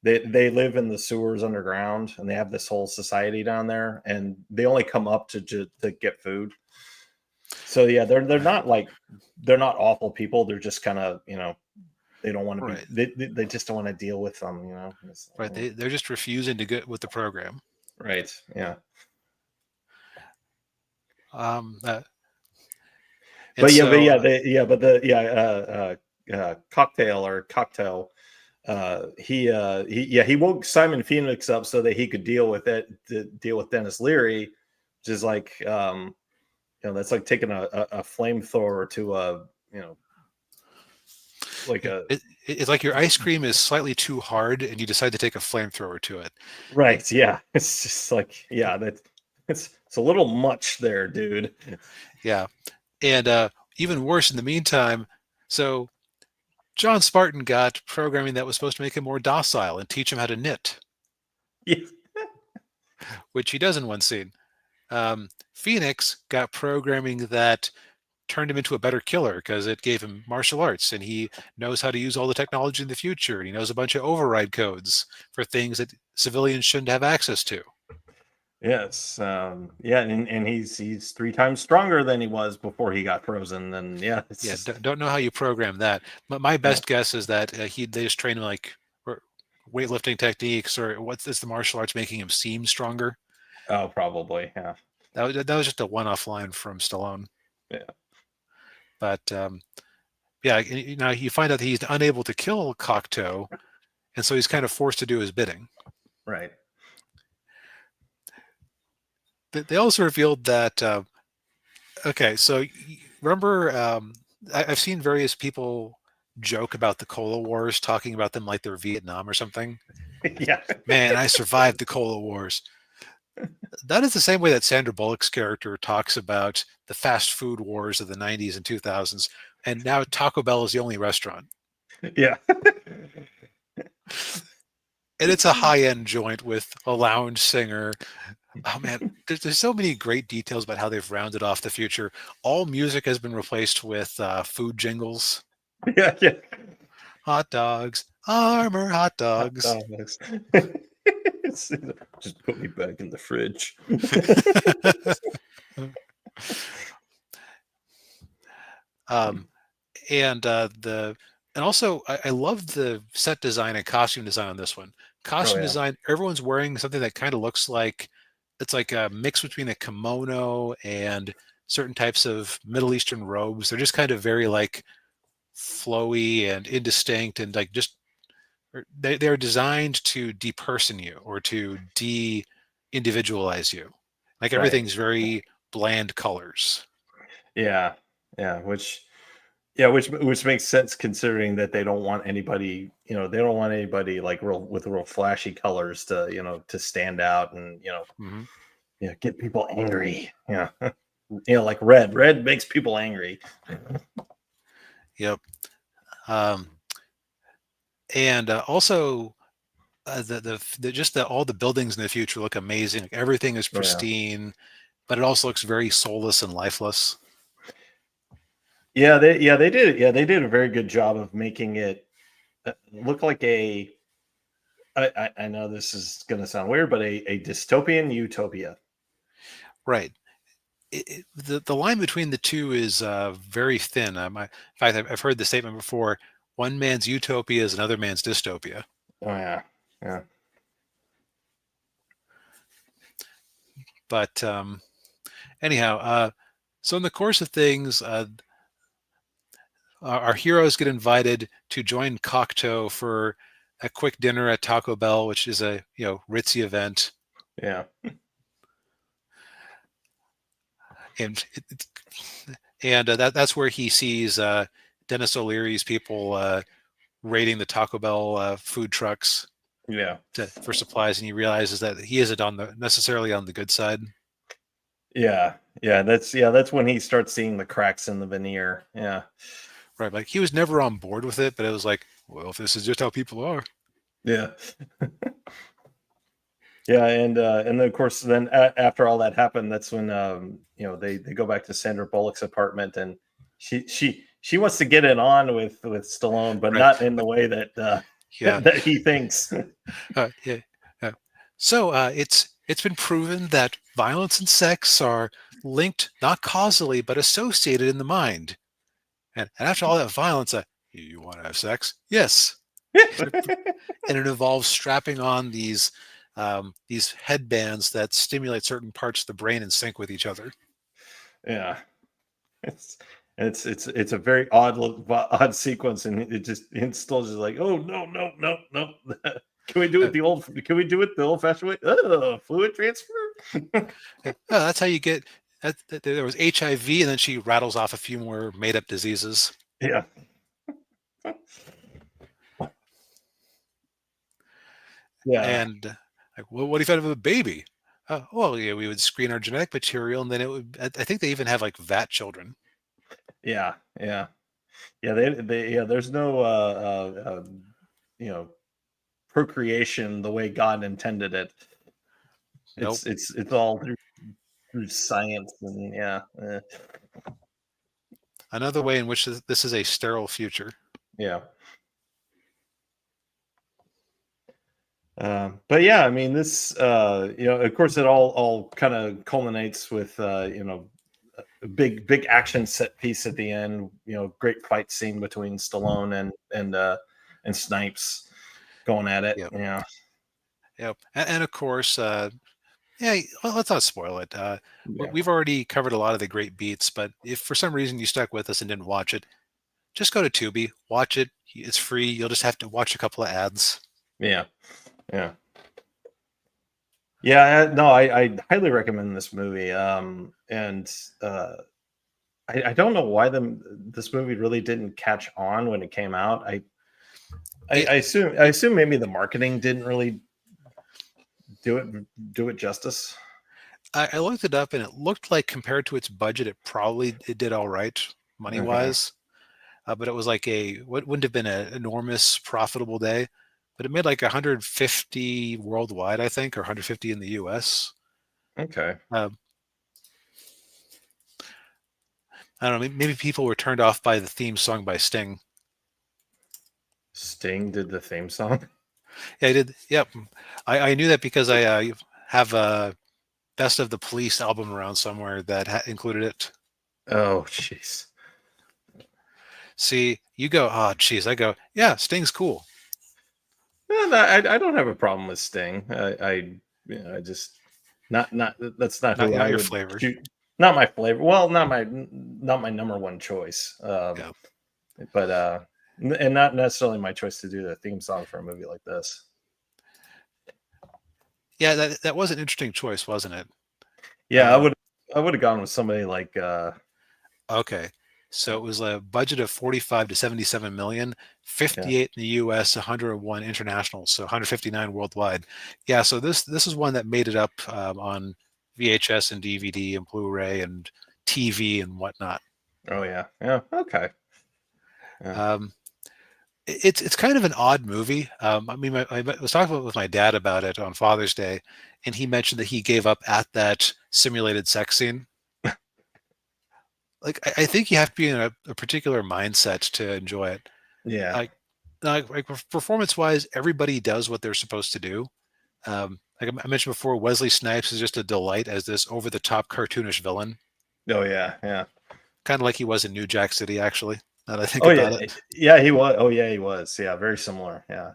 They live in the sewers underground, and they have this whole society down there, and they only come up to get food. So yeah, they're not awful people. They're just kind of they don't want to Right. they just don't want to deal with them, you know. Right. They're just refusing to get with the program. Right. Yeah. Um, uh, and But yeah, so, cocktail, he woke Simon Phoenix up so that he could deal with it, to deal with Dennis Leary, which is like, that's like taking a flamethrower to a, like a, it's like your ice cream is slightly too hard, and you decide to take a flamethrower to it. right. Yeah. It's just like, yeah, it's a little much there, dude. Yeah. And even worse in the meantime, so John Spartan got programming that was supposed to make him more docile and teach him how to knit, Yeah. which he does in one scene. Phoenix got programming that turned him into a better killer because it gave him martial arts, and he knows how to use all the technology in the future. And he knows a bunch of override codes for things that civilians shouldn't have access to. Yes. Yeah. And he's 3 times stronger than he was before he got frozen. And yeah, it's Yeah, just, don't know how you program that. But my yeah. best guess is that they just train him like weightlifting techniques, or what's this, the martial arts making him seem stronger. Oh, probably. Yeah. That was just a one-off line from Stallone. Yeah. But yeah, you find out that he's unable to kill Cocteau, and so he's kind of forced to do his bidding. Right. They also revealed that okay, so remember, I've seen various people joke about the Cola Wars, talking about them like they're Vietnam or something. Yeah. Man, I survived the Cola Wars. That is the same way that Sandra Bullock's character talks about the fast food wars of the 90s and 2000s, and now Taco Bell is the only restaurant. Yeah. And it's a high-end joint with a lounge singer. Oh man, there's so many great details about how they've rounded off the future. All music has been replaced with food jingles. Yeah. Yeah. Hot dogs, Armor hot dogs. Just put me back in the fridge. And also I love the set design and costume design on this one. Costume design, everyone's wearing something that kind of looks like it's like a mix between a kimono and certain types of Middle Eastern robes. They're just kind of very like flowy and indistinct, and like just they're designed to deperson you or to de-individualize you. Like everything's very bland colors. Yeah. Which makes sense considering that they don't want anybody, they don't want anybody like with real flashy colors to, to stand out and, get people angry. Yeah. Like red. Red makes people angry. Yep. And also all the buildings in the future look amazing. Like everything is pristine, but it also looks very soulless and lifeless. Yeah, they did. Yeah, they did a very good job of making it look like I know this is going to sound weird, but a dystopian utopia. Right. The line between the two is very thin. In fact, I've heard the statement before: one man's utopia is another man's dystopia. Oh yeah, yeah. But anyhow, so in the course of things, our heroes get invited to join Cocteau for a quick dinner at Taco Bell, which is a ritzy event. Yeah. And that's where he sees Dennis O'Leary's people raiding the Taco Bell food trucks. Yeah. For supplies, and he realizes that he isn't necessarily on the good side. Yeah. That's when he starts seeing the cracks in the veneer. Yeah. Right. Like he was never on board with it, but it was like, well, if this is just how people are. Yeah. Yeah, and then of course, then after all that happened, that's when they go back to Sandra Bullock's apartment, and she wants to get it on with Stallone, but not in the way that that he thinks. Yeah. So it's been proven that violence and sex are linked, not causally, but associated in the mind. And after all that violence, You want to have sex? Yes. And it involves strapping on these headbands that stimulate certain parts of the brain in sync with each other. Yeah. It's it's a very odd sequence, and it's still just like, oh no, no, no, no. Can we do it the old? Can we do it the old-fashioned way? Oh, fluid transfer. Oh, that's how you get. There was HIV, and then she rattles off a few more made-up diseases. Yeah. Yeah. And like, well, what if you have a baby? Well, yeah, we would screen our genetic material, and then it would. I think they even have like vat children. Yeah. Yeah. Yeah. Yeah. There's no you know, procreation the way God intended it. Nope. It's all through science, and yeah. Another way in which this is a sterile future. Yeah. But yeah, I mean, this, of course, it all kind of culminates with, a big action set piece at the end. Great fight scene between Stallone and Snipes going at it. Yep. Yeah, Yep. And of course, yeah. Well, let's not spoil it. yeah, We've already covered a lot of the great beats, but if for some reason you stuck with us and didn't watch it, just go to Tubi, watch it. It's free. You'll just have to watch a couple of ads. yeah, yeah. Yeah, no, I highly recommend this movie. And I don't know why this movie really didn't catch on when it came out. I assume maybe the marketing didn't really do it justice. I looked it up, and it looked like compared to its budget, it did all right money wise. But it was like what wouldn't have been an enormous profitable day, but it made like 150 worldwide, I think, or 150 in the U.S. Okay. I don't know. Maybe people were turned off by the theme song by Sting. Sting did the theme song. Yeah, I did. Yep, I knew that because I have a Best of the Police album around somewhere that included it. Oh, jeez. See, you go, oh, geez. I go, yeah, Sting's cool. No, I don't have a problem with Sting. I just not that's not who Not I your would flavor. choose. Not my flavor. Well, not my number one choice. Yeah. But and not necessarily my choice to do the theme song for a movie like this. Yeah, that was an interesting choice, wasn't it? Yeah, I would have gone with somebody like Okay. So it was a budget of 45 to 77 million, 58 in the US, 101 international, so 159 worldwide. Yeah, so this is one that made it up on VHS and DVD and Blu-ray and TV and whatnot. oh yeah. Yeah, okay. Yeah. It's kind of an odd movie. I mean, I was talking with my dad about it on Father's Day, and he mentioned that he gave up at that simulated sex scene. Like, I think you have to be in a particular mindset to enjoy it. Yeah. Like performance-wise, everybody does what they're supposed to do. Like I mentioned before, Wesley Snipes is just a delight as this over-the-top cartoonish villain, Oh yeah, yeah. kind of like he was in New Jack City, actually. Now that I think Oh about yeah, it. yeah. He was. Oh yeah, he was. Yeah, very similar. Yeah,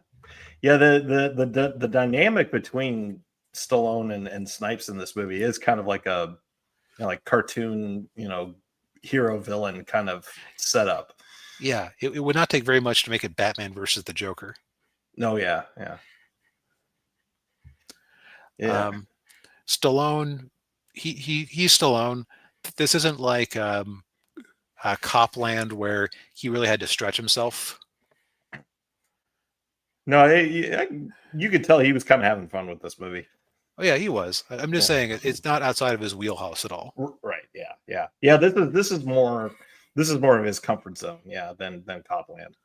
yeah. The dynamic between Stallone and Snipes in this movie is kind of like a like cartoon, hero villain kind of setup. Yeah, it would not take very much to make it Batman versus the Joker. No, yeah, yeah, yeah. Stallone, he's Stallone. This isn't like Copland where he really had to stretch himself. No, you could tell he was kind of having fun with this movie. Oh yeah, he was. I'm just saying it's not outside of his wheelhouse at all. Right. Yeah. Yeah. Yeah. This is more of his comfort zone. Yeah. Than Copland.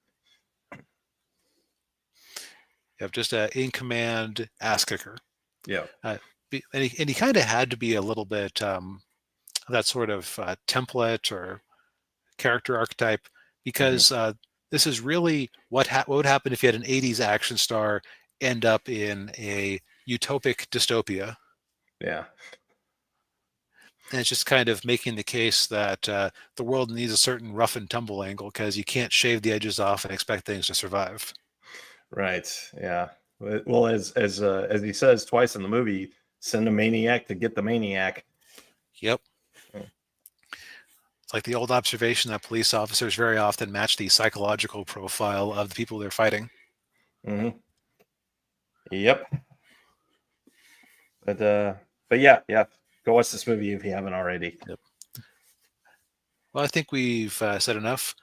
You have just a in command ass kicker. Yeah. And he kind of had to be a little bit that sort of template or character archetype because this is really what would happen if you had an 80s action star end up in a utopic dystopia. Yeah. And it's just kind of making the case that the world needs a certain rough and tumble angle because you can't shave the edges off and expect things to survive. Right. Yeah. Well, as he says twice in the movie, send a maniac to get the maniac. Yep. Hmm. It's like the old observation that police officers very often match the psychological profile of the people they're fighting. Mm-hmm. Yep. But yeah, go watch this movie if you haven't already. Yep. Well, I think we've said enough.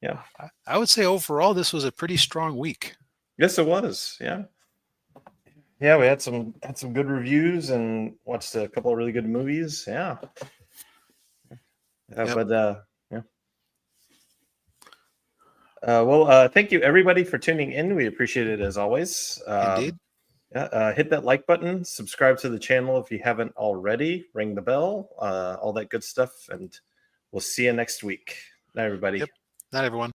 Yeah. I would say overall this was a pretty strong week. Yes, it was. Yeah. Yeah, we had some good reviews and watched a couple of really good movies. Yeah. Yep. But yeah. Well, thank you everybody for tuning in. We appreciate it as always. Indeed. Yeah, hit that like button, subscribe to the channel if you haven't already, ring the bell, all that good stuff, and we'll see you next week. Night, everybody. Yep. Not everyone.